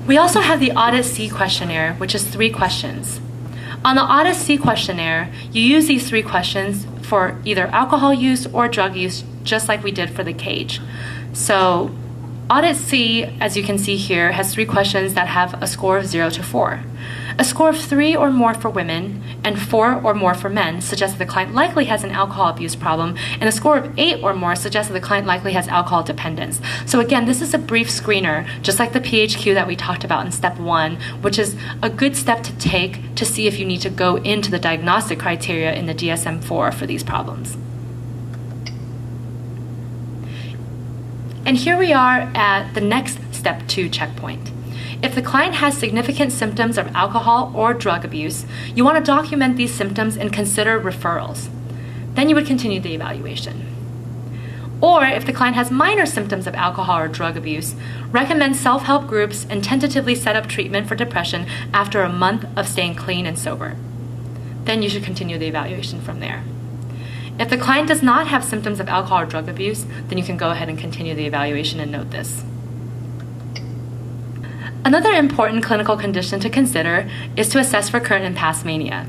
We also have the Audit C questionnaire, which is 3 questions. On the Audit C questionnaire, you use these 3 questions for either alcohol use or drug use, just like we did for the CAGE. So Audit C, as you can see here, has 3 questions that have a score of 0 to 4. A score of 3 or more for women and 4 or more for men suggests that the client likely has an alcohol abuse problem, and a score of 8 or more suggests that the client likely has alcohol dependence. So again, this is a brief screener, just like the PHQ that we talked about in step 1, which is a good step to take to see if you need to go into the diagnostic criteria in the DSM-4 for these problems. And here we are at the next step 2 checkpoint. If the client has significant symptoms of alcohol or drug abuse, you want to document these symptoms and consider referrals. Then you would continue the evaluation. Or if the client has minor symptoms of alcohol or drug abuse, recommend self-help groups and tentatively set up treatment for depression after a month of staying clean and sober. Then you should continue the evaluation from there. If the client does not have symptoms of alcohol or drug abuse, then you can go ahead and continue the evaluation and note this. Another important clinical condition to consider is to assess for current and past mania.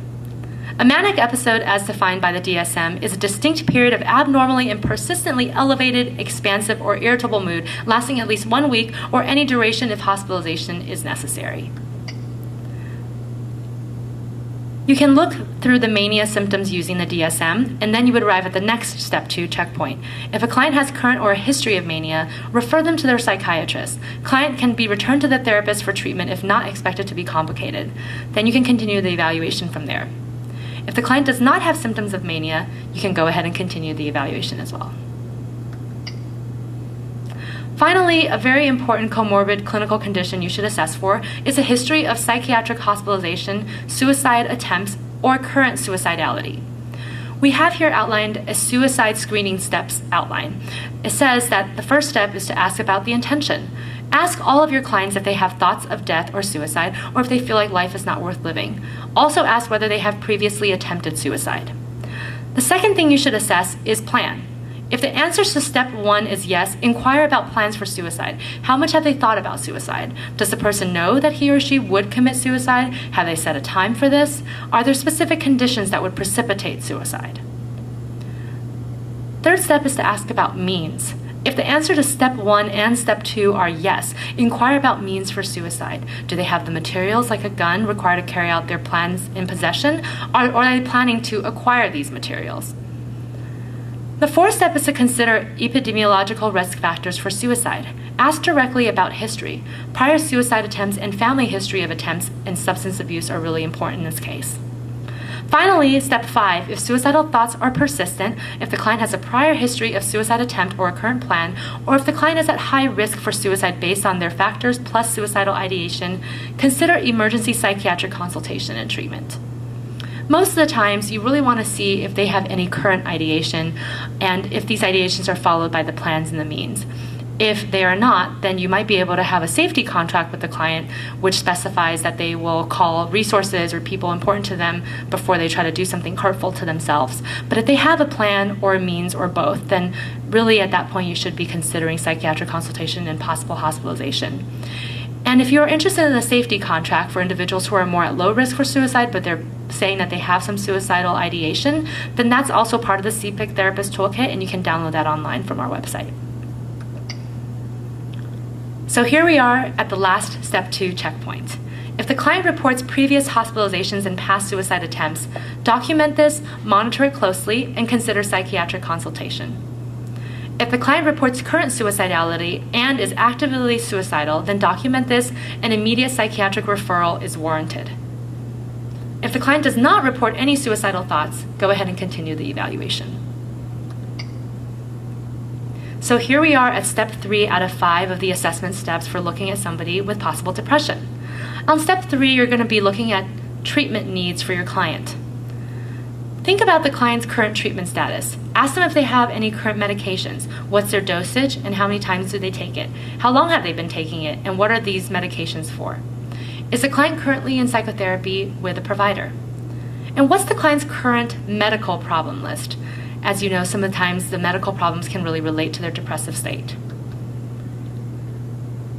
A manic episode, as defined by the DSM, is a distinct period of abnormally and persistently elevated, expansive, or irritable mood lasting at least 1 week or any duration if hospitalization is necessary. You can look through the mania symptoms using the DSM, and then you would arrive at the next step 2 checkpoint. If a client has current or a history of mania, refer them to their psychiatrist. Client can be returned to the therapist for treatment if not expected to be complicated. Then you can continue the evaluation from there. If the client does not have symptoms of mania, you can go ahead and continue the evaluation as well. Finally, a very important comorbid clinical condition you should assess for is a history of psychiatric hospitalization, suicide attempts, or current suicidality. We have here outlined a suicide screening steps outline. It says that the first step is to ask about the intention. Ask all of your clients if they have thoughts of death or suicide, or if they feel like life is not worth living. Also ask whether they have previously attempted suicide. The second thing you should assess is plan. If the answers to step 1 is yes, inquire about plans for suicide. How much have they thought about suicide? Does the person know that he or she would commit suicide? Have they set a time for this? Are there specific conditions that would precipitate suicide? Third step is to ask about means. If the answer to step 1 and step 2 are yes, inquire about means for suicide. Do they have the materials like a gun required to carry out their plans in possession, or are they planning to acquire these materials? The fourth step is to consider epidemiological risk factors for suicide. Ask directly about history. Prior suicide attempts and family history of attempts and substance abuse are really important in this case. Finally, step 5, if suicidal thoughts are persistent, if the client has a prior history of suicide attempt or a current plan, or if the client is at high risk for suicide based on their factors plus suicidal ideation, consider emergency psychiatric consultation and treatment. Most of the times, you really want to see if they have any current ideation and if these ideations are followed by the plans and the means. If they are not, then you might be able to have a safety contract with the client which specifies that they will call resources or people important to them before they try to do something hurtful to themselves. But if they have a plan or a means or both, then really at that point you should be considering psychiatric consultation and possible hospitalization. And if you're interested in a safety contract for individuals who are more at low risk for suicide, but they're saying that they have some suicidal ideation, then that's also part of the CPIC Therapist Toolkit, and you can download that online from our website. So here we are at the last step 2 checkpoint. If the client reports previous hospitalizations and past suicide attempts, document this, monitor it closely, and consider psychiatric consultation. If the client reports current suicidality and is actively suicidal, then document this, and immediate psychiatric referral is warranted. If the client does not report any suicidal thoughts, go ahead and continue the evaluation. So here we are at step 3 out of 5 of the assessment steps for looking at somebody with possible depression. On step 3, you're going to be looking at treatment needs for your client. Think about the client's current treatment status. Ask them if they have any current medications. What's their dosage and how many times do they take it? How long have they been taking it, and what are these medications for? Is the client currently in psychotherapy with a provider? And what's the client's current medical problem list? As you know, sometimes the medical problems can really relate to their depressive state.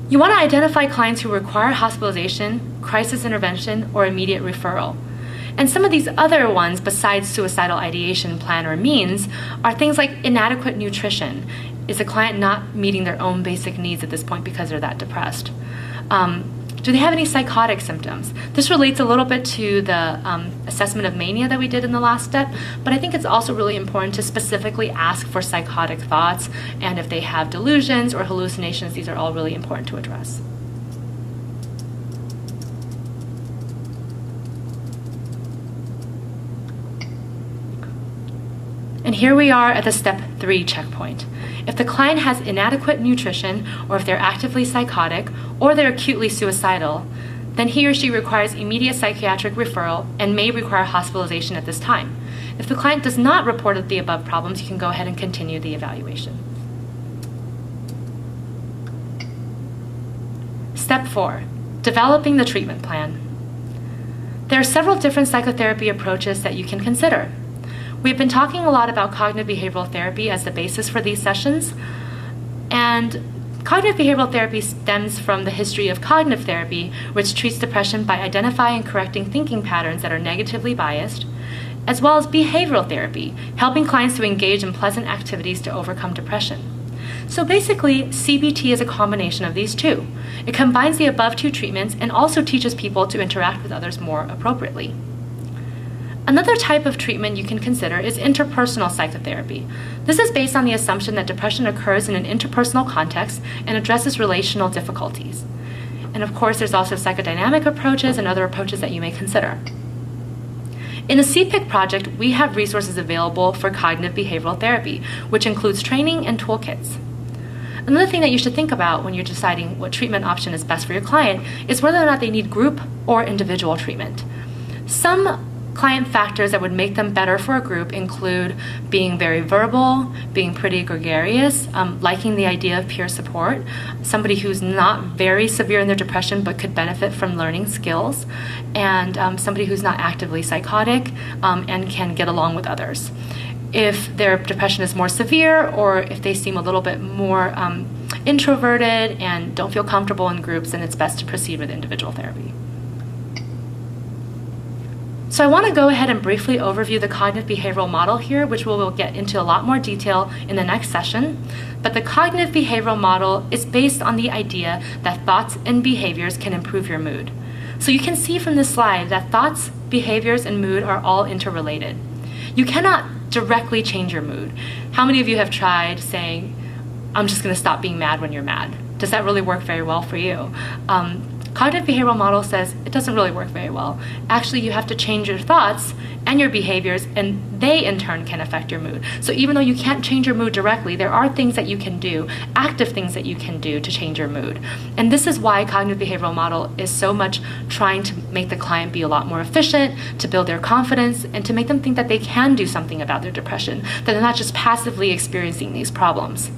You want to identify clients who require hospitalization, crisis intervention, or immediate referral. And some of these other ones, besides suicidal ideation, plan, or means, are things like inadequate nutrition. Is the client not meeting their own basic needs at this point because they're that depressed? Do they have any psychotic symptoms? This relates a little bit to the assessment of mania that we did in the last step, but I think it's also really important to specifically ask for psychotic thoughts, and if they have delusions or hallucinations, these are all really important to address. And here we are at the step 3 checkpoint. If the client has inadequate nutrition, or if they're actively psychotic, or they're acutely suicidal, then he or she requires immediate psychiatric referral and may require hospitalization at this time. If the client does not report the above problems, you can go ahead and continue the evaluation. Step 4, developing the treatment plan. There are several different psychotherapy approaches that you can consider. We've been talking a lot about cognitive behavioral therapy as the basis for these sessions, and cognitive behavioral therapy stems from the history of cognitive therapy, which treats depression by identifying and correcting thinking patterns that are negatively biased, as well as behavioral therapy, helping clients to engage in pleasant activities to overcome depression. So basically, CBT is a combination of these two. It combines the above two treatments and also teaches people to interact with others more appropriately. Another type of treatment you can consider is interpersonal psychotherapy. This is based on the assumption that depression occurs in an interpersonal context and addresses relational difficulties. And of course, there's also psychodynamic approaches and other approaches that you may consider. In the CPIC project, we have resources available for cognitive behavioral therapy, which includes training and toolkits. Another thing that you should think about when you're deciding what treatment option is best for your client is whether or not they need group or individual treatment. Some client factors that would make them better for a group include being very verbal, being pretty gregarious, liking the idea of peer support, somebody who's not very severe in their depression but could benefit from learning skills, and somebody who's not actively psychotic and can get along with others. If their depression is more severe, or if they seem a little bit more introverted and don't feel comfortable in groups, then it's best to proceed with individual therapy. So I want to go ahead and briefly overview the cognitive behavioral model here, which we'll get into a lot more detail in the next session. But the cognitive behavioral model is based on the idea that thoughts and behaviors can improve your mood. So you can see from this slide that thoughts, behaviors, and mood are all interrelated. You cannot directly change your mood. How many of you have tried saying, I'm just going to stop being mad when you're mad? Does that really work very well for you? Cognitive behavioral model says it doesn't really work very well. Actually, you have to change your thoughts and your behaviors, and they in turn can affect your mood. So even though you can't change your mood directly, there are things that you can do, active things that you can do to change your mood. And this is why cognitive behavioral model is so much trying to make the client be a lot more efficient, to build their confidence, and to make them think that they can do something about their depression, that they're not just passively experiencing these problems.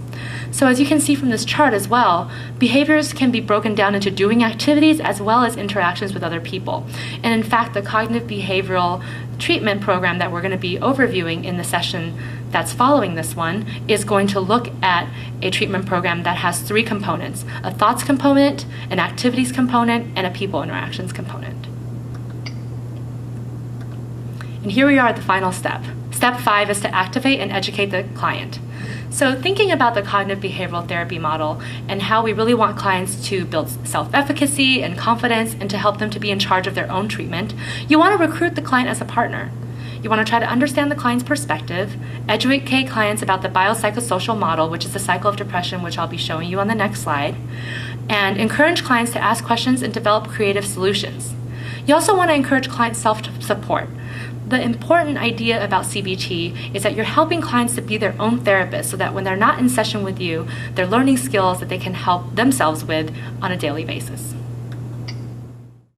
So as you can see from this chart as well, behaviors can be broken down into doing activities as well as interactions with other people. And in fact, the cognitive behavioral treatment program that we're going to be overviewing in the session that's following this one is going to look at a treatment program that has 3 components: a thoughts component, an activities component, and a people interactions component. And here we are at the final step. Step 5 is to activate and educate the client. So thinking about the cognitive behavioral therapy model and how we really want clients to build self-efficacy and confidence and to help them to be in charge of their own treatment, you want to recruit the client as a partner. You want to try to understand the client's perspective, educate clients about the biopsychosocial model, which is the cycle of depression, which I'll be showing you on the next slide, and encourage clients to ask questions and develop creative solutions. You also want to encourage client self-support. The important idea about CBT is that you're helping clients to be their own therapist so that when they're not in session with you, they're learning skills that they can help themselves with on a daily basis.